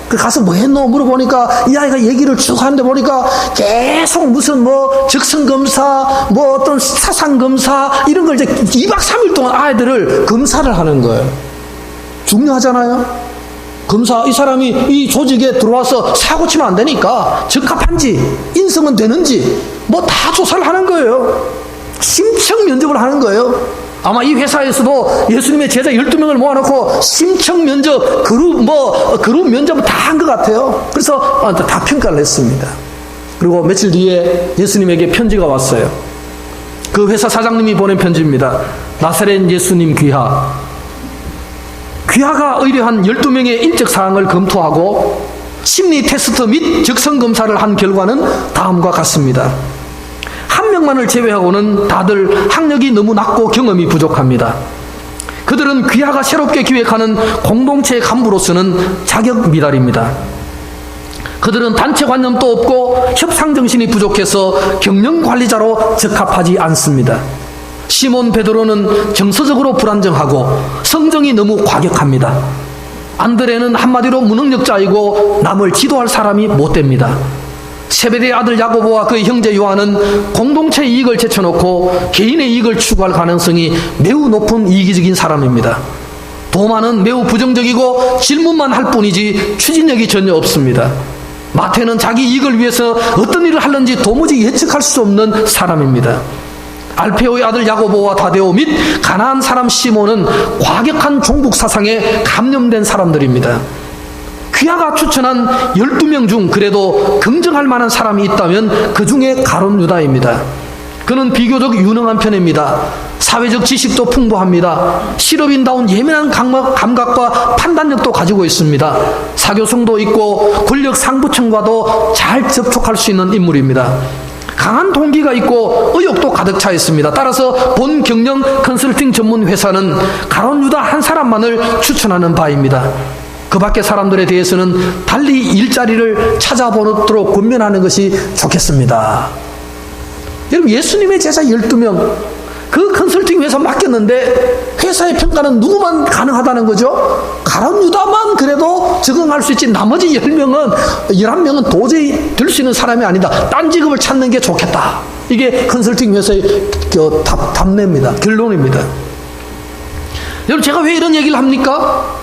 그 가서 뭐 했노 물어보니까 이 아이가 얘기를 쭉 하는데 보니까 계속 무슨 뭐 적성검사, 뭐 어떤 사상검사 이런 걸 이제 2박 3일 동안 아이들을 검사를 하는 거예요. 중요하잖아요. 검사, 이 사람이 이 조직에 들어와서 사고 치면 안 되니까 적합한지, 인성은 되는지 뭐 다 조사를 하는 거예요. 심층 면접을 하는 거예요. 아마 이 회사에서도 예수님의 제자 12명을 모아놓고 심층 면접, 그룹 면접을 다 한 것 같아요. 그래서 다 평가를 했습니다. 그리고 며칠 뒤에 예수님에게 편지가 왔어요. 그 회사 사장님이 보낸 편지입니다. 나사렛 예수님 귀하가 의뢰한 12명의 인적 사항을 검토하고 심리 테스트 및 적성 검사를 한 결과는 다음과 같습니다. 한 명만을 제외하고는 다들 학력이 너무 낮고 경험이 부족합니다. 그들은 귀하가 새롭게 기획하는 공동체의 간부로서는 자격 미달입니다. 그들은 단체관념도 없고 협상정신이 부족해서 경영관리자로 적합하지 않습니다. 시몬 베드로는 정서적으로 불안정하고 성정이 너무 과격합니다. 안드레는 한마디로 무능력자이고 남을 지도할 사람이 못됩니다. 세베대의 아들 야고보와 그의 형제 요한은 공동체 이익을 제쳐놓고 개인의 이익을 추구할 가능성이 매우 높은 이기적인 사람입니다. 도마는 매우 부정적이고 질문만 할 뿐이지 추진력이 전혀 없습니다. 마태는 자기 이익을 위해서 어떤 일을 하는지 도무지 예측할 수 없는 사람입니다. 알페오의 아들 야고보와 다데오 및 가나안 사람 시몬은 과격한 종북 사상에 감염된 사람들입니다. 귀하가 추천한 12명 중 그래도 긍정할 만한 사람이 있다면 그 중에 가룟 유다입니다. 그는 비교적 유능한 편입니다. 사회적 지식도 풍부합니다. 실업인다운 예민한 감각과 판단력도 가지고 있습니다. 사교성도 있고 권력 상부층과도 잘 접촉할 수 있는 인물입니다. 강한 동기가 있고 의욕도 가득 차 있습니다. 따라서 본 경영 컨설팅 전문 회사는 가룟 유다 한 사람만을 추천하는 바입니다. 그 밖의 사람들에 대해서는 달리 일자리를 찾아보도록 권면하는 것이 좋겠습니다. 여러분, 예수님의 제자 12명, 그 컨설팅 회사 맡겼는데 회사의 평가는 누구만 가능하다는 거죠? 가룟 유다만 그래도 적응할 수 있지, 나머지 11명은 도저히 될 수 있는 사람이 아니다. 딴 직업을 찾는 게 좋겠다. 이게 컨설팅 회사의 답례입니다. 결론입니다. 여러분, 제가 왜 이런 얘기를 합니까?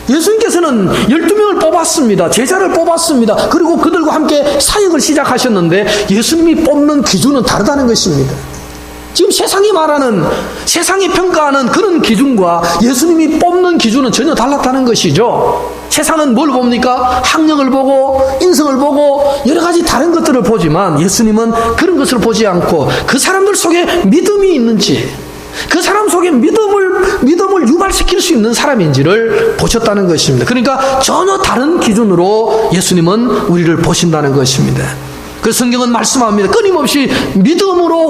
예수님께서는 12명을 뽑았습니다. 제자를 뽑았습니다. 그리고 그들과 함께 사역을 시작하셨는데 예수님이 뽑는 기준은 다르다는 것입니다. 지금 세상이 말하는, 세상이 평가하는 그런 기준과 예수님이 뽑는 기준은 전혀 달랐다는 것이죠. 세상은 뭘 봅니까? 학력을 보고 인성을 보고 여러 가지 다른 것들을 보지만 예수님은 그런 것을 보지 않고 그 사람들 속에 믿음이 있는지, 그 사람 속에 믿음을 유발시킬 수 있는 사람인지를 보셨다는 것입니다. 그러니까 전혀 다른 기준으로 예수님은 우리를 보신다는 것입니다. 그 성경은 말씀합니다. 끊임없이 믿음으로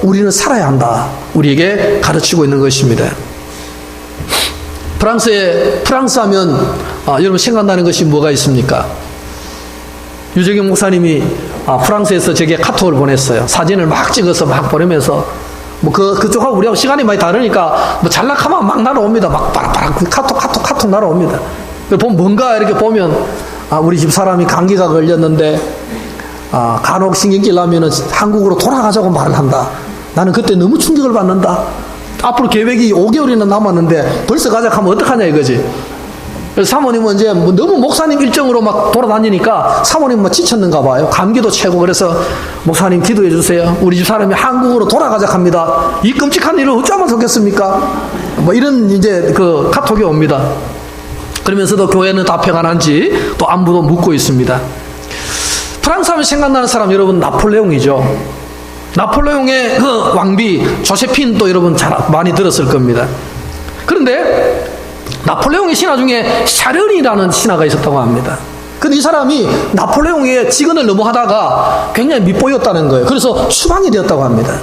우리는 살아야 한다. 우리에게 가르치고 있는 것입니다. 프랑스 하면 여러분 생각나는 것이 뭐가 있습니까? 유재경 목사님이 프랑스에서 제게 카톡을 보냈어요. 사진을 막 찍어서 막 보내면서 그쪽하고 우리하고 시간이 많이 다르니까 잘락하면 막 날아옵니다. 막 빠락빠락 카톡 날아옵니다. 보면 뭔가 이렇게 보면 우리 집 사람이 감기가 걸렸는데 간혹 신경질 나면은 한국으로 돌아가자고 말을 한다. 나는 그때 너무 충격을 받는다. 앞으로 계획이 5개월이나 남았는데 벌써 가자 하면 어떡하냐 이거지. 그래서 사모님은 이제 너무 목사님 일정으로 막 돌아다니니까 사모님은 지쳤는가 봐요. 감기도 최고. 그래서 목사님 기도해 주세요. 우리 집 사람이 한국으로 돌아가자 합니다. 이 끔찍한 일을 어쩌면 좋겠습니까? 이런 이제 그 카톡이 옵니다. 그러면서도 교회는 다 평안한지 또 안부도 묻고 있습니다. 프랑스 하면 생각나는 사람 여러분 나폴레옹이죠. 나폴레옹의 그 왕비 조세핀 또 여러분 많이 들었을 겁니다. 그런데 나폴레옹의 신하 중에 샤른이라는 신하가 있었다고 합니다. 근데 이 사람이 나폴레옹의 직언을 너무 하다가 굉장히 밉보였다는 거예요. 그래서 추방이 되었다고 합니다.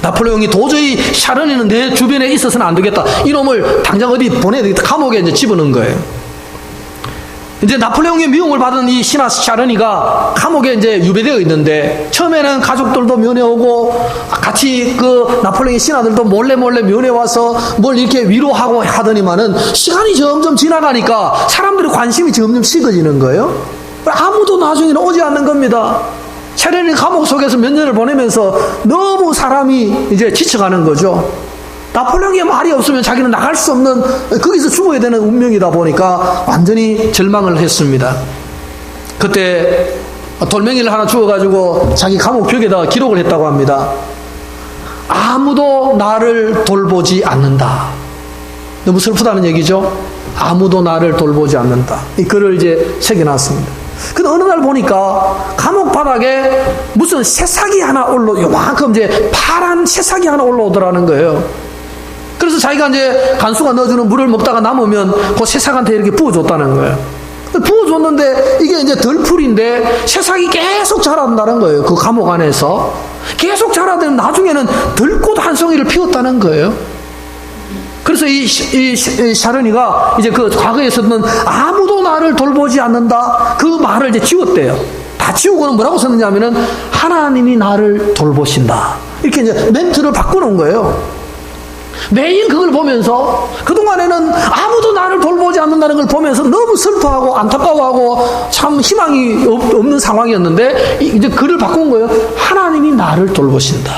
나폴레옹이 도저히 샤른이는 내 주변에 있어서는 안 되겠다. 이놈을 당장 어디 보내야 되겠다. 감옥에 이제 집어넣은 거예요. 이제 나폴레옹의 미움을 받은 이 신하 샤르니가 감옥에 이제 유배되어 있는데 처음에는 가족들도 면회 오고 같이 그 나폴레옹의 신하들도 몰래 면회 와서 뭘 이렇게 위로하고 하더니만은 시간이 점점 지나가니까 사람들의 관심이 점점 식어지는 거예요. 아무도 나중에는 오지 않는 겁니다. 샤르니 감옥 속에서 몇 년을 보내면서 너무 사람이 이제 지쳐가는 거죠. 나폴레옹의 말이 없으면 자기는 나갈 수 없는, 거기서 죽어야 되는 운명이다 보니까 완전히 절망을 했습니다. 그때 돌멩이를 하나 주워가지고 자기 감옥 벽에다가 기록을 했다고 합니다. 아무도 나를 돌보지 않는다. 너무 슬프다는 얘기죠. 아무도 나를 돌보지 않는다. 이 글을 이제 새겨놨습니다. 근데 어느 날 보니까 감옥 바닥에 무슨 새싹이 하나 요만큼 이제 파란 새싹이 하나 올라오더라는 거예요. 그래서 자기가 이제 간수가 넣어주는 물을 먹다가 남으면 그 새싹한테 이렇게 부어줬다는 거예요. 부어줬는데 이게 이제 덜풀인데 새싹이 계속 자란다는 거예요. 그 감옥 안에서. 계속 자라더니 나중에는 들꽃 한 송이를 피웠다는 거예요. 그래서 이 샤르니가 이제 그 과거에 썼던 아무도 나를 돌보지 않는다 그 말을 이제 지웠대요. 다 지우고는 뭐라고 썼느냐 하면은 하나님이 나를 돌보신다 이렇게 이제 멘트를 바꿔놓은 거예요. 매일 그걸 보면서 그동안에는 아무도 나를 돌보지 않는다는 걸 보면서 너무 슬퍼하고 안타까워하고 참 희망이 없는 상황이었는데 이제 글을 바꾼 거예요. 하나님이 나를 돌보신다.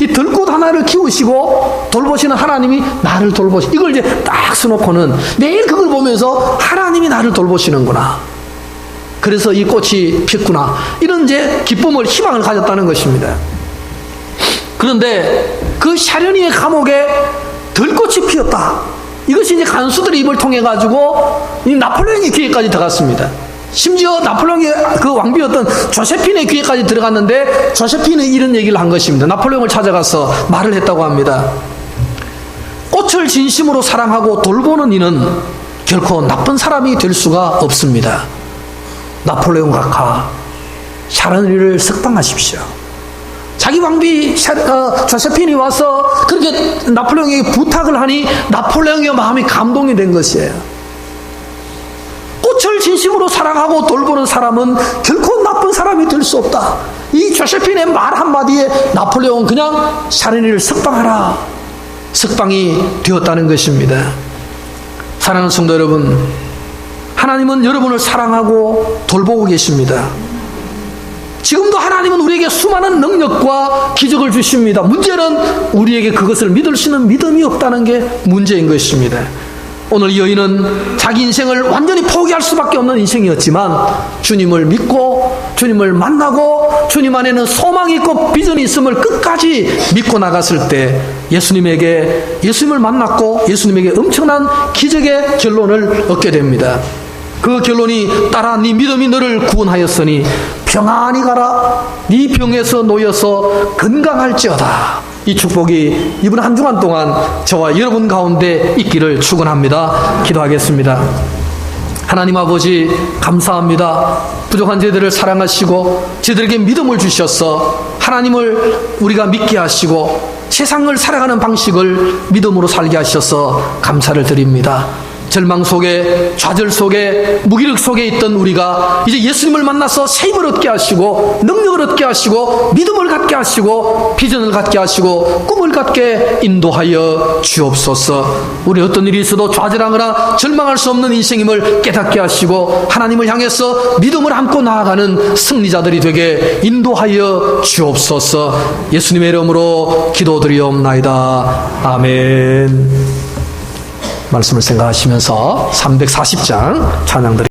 이 들꽃 하나를 키우시고 돌보시는 하나님이 나를 돌보시. 이걸 이제 딱 써놓고는 매일 그걸 보면서 하나님이 나를 돌보시는구나. 그래서 이 꽃이 피었구나. 이런 이제 기쁨을 희망을 가졌다는 것입니다. 그런데 그 샤르니의 감옥에 들꽃이 피었다. 이것이 이제 간수들의 입을 통해 가지고 이 나폴레옹의 귀에까지 들어갔습니다. 심지어 나폴레옹의 그 왕비였던 조세핀의 귀에까지 들어갔는데 조세핀은 이런 얘기를 한 것입니다. 나폴레옹을 찾아가서 말을 했다고 합니다. 꽃을 진심으로 사랑하고 돌보는 이는 결코 나쁜 사람이 될 수가 없습니다. 나폴레옹 각하, 샤르니를 석방하십시오. 자기 왕비 조세핀이 와서 그렇게 나폴레옹에게 부탁을 하니 나폴레옹의 마음이 감동이 된 것이에요. 꽃을 진심으로 사랑하고 돌보는 사람은 결코 나쁜 사람이 될 수 없다. 이 조세핀의 말 한마디에 나폴레옹은 그냥 샤르니를 석방하라. 석방이 되었다는 것입니다. 사랑하는 성도 여러분, 하나님은 여러분을 사랑하고 돌보고 계십니다. 지금도 하나님은 우리에게 수많은 능력과 기적을 주십니다. 문제는 우리에게 그것을 믿을 수 있는 믿음이 없다는 게 문제인 것입니다. 오늘 이 여인은 자기 인생을 완전히 포기할 수밖에 없는 인생이었지만 주님을 믿고 주님을 만나고 주님 안에는 소망이 있고 비전이 있음을 끝까지 믿고 나갔을 때 예수님을 만났고 예수님에게 엄청난 기적의 결론을 얻게 됩니다. 그 결론이 따라 네 믿음이 너를 구원하였으니 평안히 가라. 네 병에서 놓여서 건강할지어다. 이 축복이 이번 한 주간 동안 저와 여러분 가운데 있기를 축원합니다. 기도하겠습니다. 하나님 아버지 감사합니다. 부족한 저희들을 사랑하시고 저희들에게 믿음을 주셔서 하나님을 우리가 믿게 하시고 세상을 살아가는 방식을 믿음으로 살게 하셔서 감사를 드립니다. 절망 속에 좌절 속에 무기력 속에 있던 우리가 이제 예수님을 만나서 새 힘을 얻게 하시고 능력을 얻게 하시고 믿음을 갖게 하시고 비전을 갖게 하시고 꿈을 갖게 인도하여 주옵소서. 우리 어떤 일이 있어도 좌절하거나 절망할 수 없는 인생임을 깨닫게 하시고 하나님을 향해서 믿음을 안고 나아가는 승리자들이 되게 인도하여 주옵소서. 예수님의 이름으로 기도드리옵나이다. 아멘. 말씀을 생각하시면서 340장 찬양드립니다.